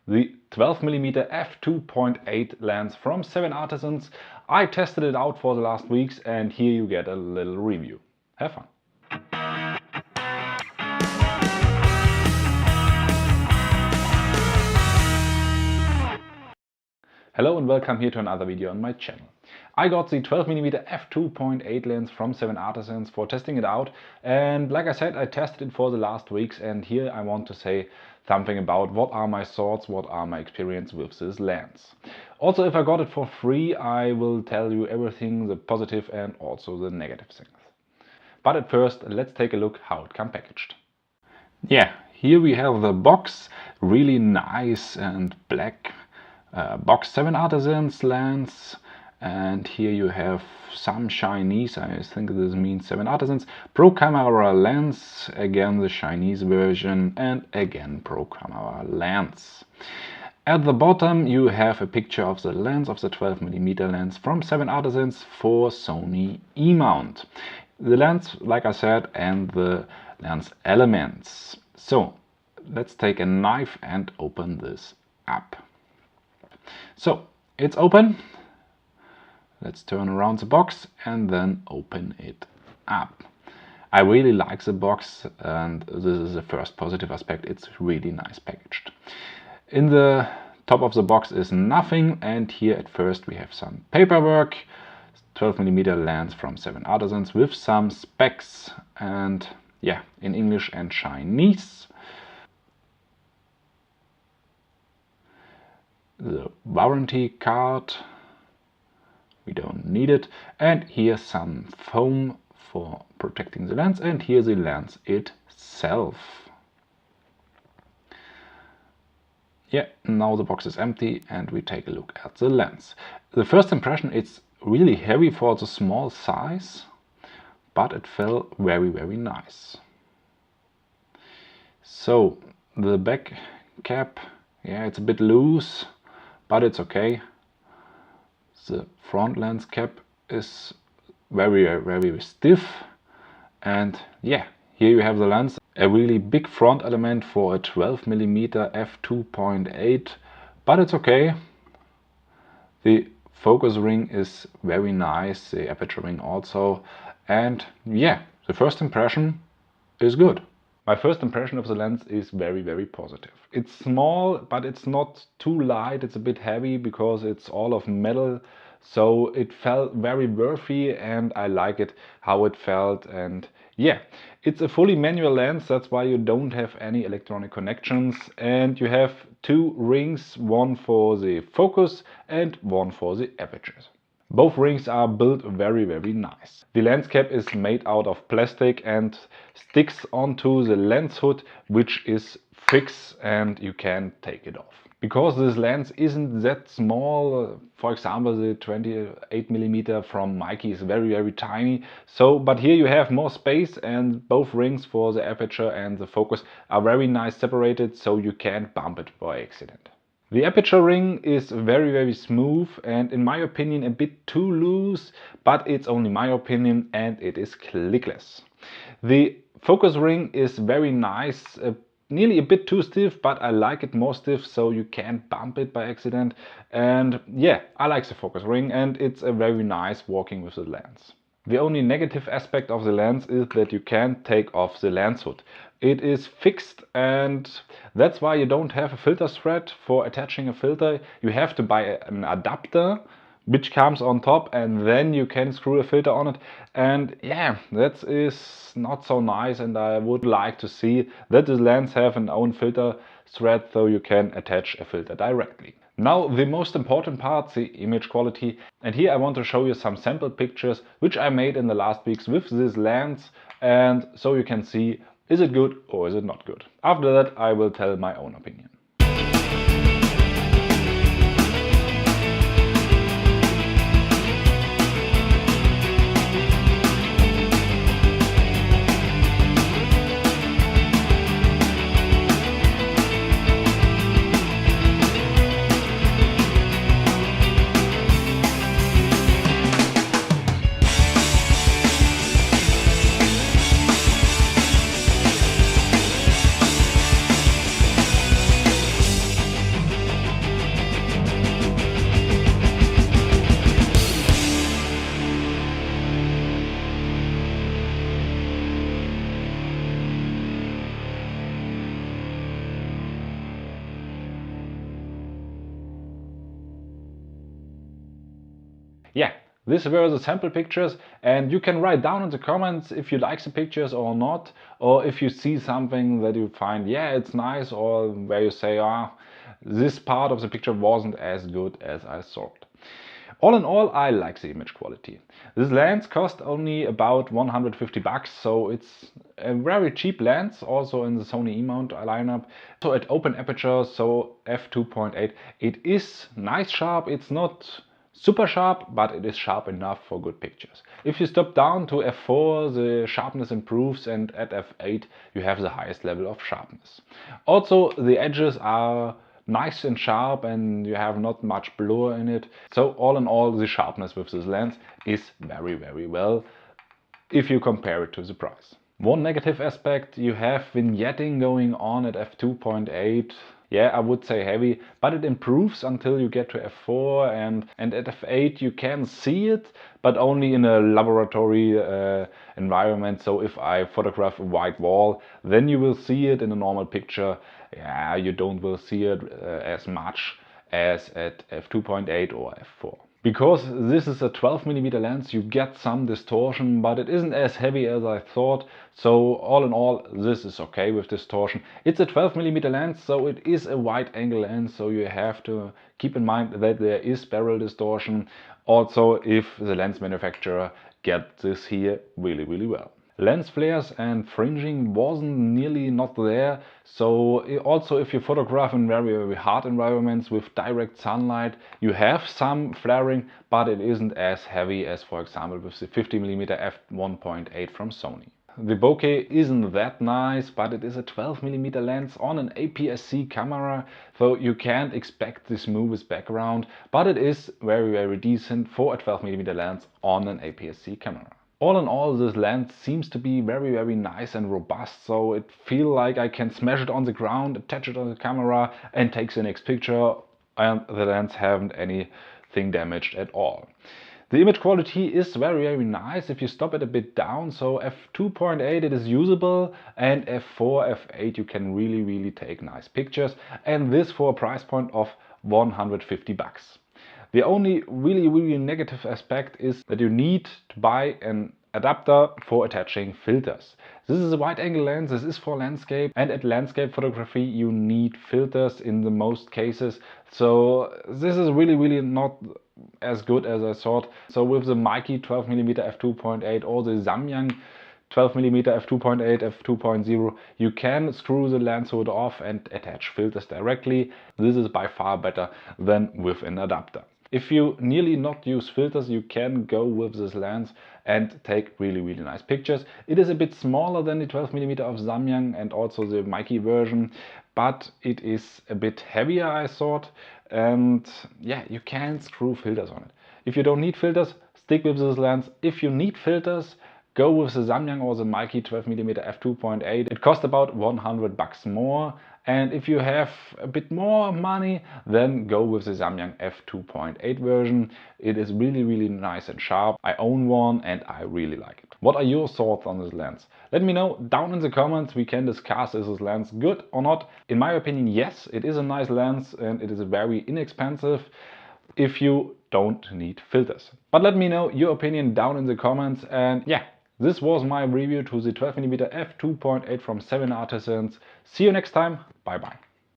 the 12mm f2.8 lens from 7artisans. I tested it out for the last weeks and here you get a little review. Have fun! Hello and welcome here to another video on my channel. I got the 12mm f2.8 lens from 7artisans for testing it out, and like I said, I tested it for the last weeks, and here I want to say something about what are my thoughts, what are my experience with this lens. Also, if I got it for free, I will tell you everything, the positive and also the negative things. But at first, let's take a look how it comes packaged. Yeah, here we have the box, really nice and black box 7artisans lens, and here you have some Chinese, I think this means 7artisans, pro camera lens, again the Chinese version, and again pro camera lens. At the bottom you have a picture of the lens, of the 12mm lens from 7artisans for Sony E-mount. The lens, like I said, and the lens elements. So let's take a knife and open this up. So it's open. Let's turn around the box and then open it up. I really like the box, and this is the first positive aspect. It's really nice packaged. In the top of the box is nothing, and here at first we have some paperwork. 12mm lens from 7artisans with some specs, and yeah, in English and Chinese. The warranty card, we don't need it, and here's some foam for protecting the lens, and here's the lens itself. Yeah, now the box is empty and we take a look at the lens. The first impression, it's really heavy for the small size, but it felt very nice. So the back cap, yeah, it's a bit loose, but it's okay. The front lens cap is very stiff, and yeah, here you have the lens, a really big front element for a 12mm f2.8, but it's okay. The focus ring is very nice, the aperture ring also, and yeah, the first impression is good. My first impression of the lens is very positive. It's small, but it's not too light. It's a bit heavy because it's all of metal. So it felt very worthy and I like it how it felt. And yeah, it's a fully manual lens. That's why you don't have any electronic connections. And you have two rings, one for the focus and one for the apertures. Both rings are built very nice. The lens cap is made out of plastic and sticks onto the lens hood, which is fixed and you can take it off. Because this lens isn't that small, for example the 28mm from Mikey is very tiny, so but here you have more space and both rings for the aperture and the focus are very nice separated, so you can't bump it by accident. The aperture ring is very smooth and in my opinion a bit too loose, but it's only my opinion and it is clickless. The focus ring is very nice, nearly a bit too stiff, but I like it more stiff so you can't bump it by accident. And yeah, I like the focus ring and it's a very nice working with the lens. The only negative aspect of the lens is that you can't take off the lens hood. It is fixed and that's why you don't have a filter thread for attaching a filter. You have to buy an adapter which comes on top and then you can screw a filter on it. And yeah, that is not so nice and I would like to see that the lens have an own filter thread so you can attach a filter directly. Now the most important part, the image quality, and here I want to show you some sample pictures which I made in the last weeks with this lens, and so you can see is it good or is it not good. After that I will tell my own opinion. yeah, these were the sample pictures, and you can write down in the comments if you like the pictures or not, or if you see something that you find, yeah, it's nice, or where you say, ah, this part of the picture wasn't as good as I thought. All in all, I like the image quality. This lens cost only about 150 bucks, so it's a very cheap lens, also in the Sony E-mount lineup. So at open aperture, so f2.8, it is nice sharp. It's not super sharp, but it is sharp enough for good pictures. If you step down to f4, the sharpness improves, and at f8 you have the highest level of sharpness. Also, the edges are nice and sharp, and you have not much blur in it. So all in all, the sharpness with this lens is very well if you compare it to the price. One negative aspect, you have vignetting going on at f2.8. Yeah, I would say heavy, but it improves until you get to f4, and at f8 you can see it, but only in a laboratory environment. So if I photograph a white wall, then you will see it in a normal picture. Yeah, you don't will see it as much as at f2.8 or f4. Because this is a 12mm lens, you get some distortion, but it isn't as heavy as I thought. So all in all, this is okay with distortion. It's a 12mm lens, so it is a wide angle lens, so you have to keep in mind that there is barrel distortion. Also, if the lens manufacturer gets this here really well. Lens flares and fringing wasn't nearly not there, so also if you photograph in very hard environments with direct sunlight, you have some flaring, but it isn't as heavy as, for example, with the 50mm f1.8 from Sony. The bokeh isn't that nice, but it is a 12mm lens on an APS-C camera, so you can't expect the smoothest background, but it is very decent for a 12mm lens on an APS-C camera. All in all, this lens seems to be very nice and robust, so it feels like I can smash it on the ground, attach it on the camera and take the next picture, and the lens haven't anything damaged at all. The image quality is very nice if you stop it a bit down, so f2.8 it is usable, and f4, f8 you can really take nice pictures, and this for a price point of 150 bucks. The only really negative aspect is that you need to buy an adapter for attaching filters. This is a wide angle lens, this is for landscape, and at landscape photography you need filters in the most cases. So this is really not as good as I thought. So with the Mikey 12mm f2.8 or the Samyang 12mm f2.8, f2.0, you can screw the lens hood off and attach filters directly. This is by far better than with an adapter. If you nearly not use filters, you can go with this lens and take really nice pictures. It is a bit smaller than the 12mm of Samyang and also the Mikey version, but it is a bit heavier, I thought, and yeah, you can screw filters on it. If you don't need filters, stick with this lens. If you need filters, go with the Samyang or the Mikey 12mm f2.8. It costs about 100 bucks more. And if you have a bit more money, then go with the Samyang f2.8 version. It is really nice and sharp. I own one and I really like it. What are your thoughts on this lens? Let me know down in the comments. We can discuss, is this lens good or not? In my opinion, yes, it is a nice lens and it is very inexpensive if you don't need filters. But let me know your opinion down in the comments, and yeah, this was my review to the 12mm f2.8 from 7artisans. See you next time. Bye bye.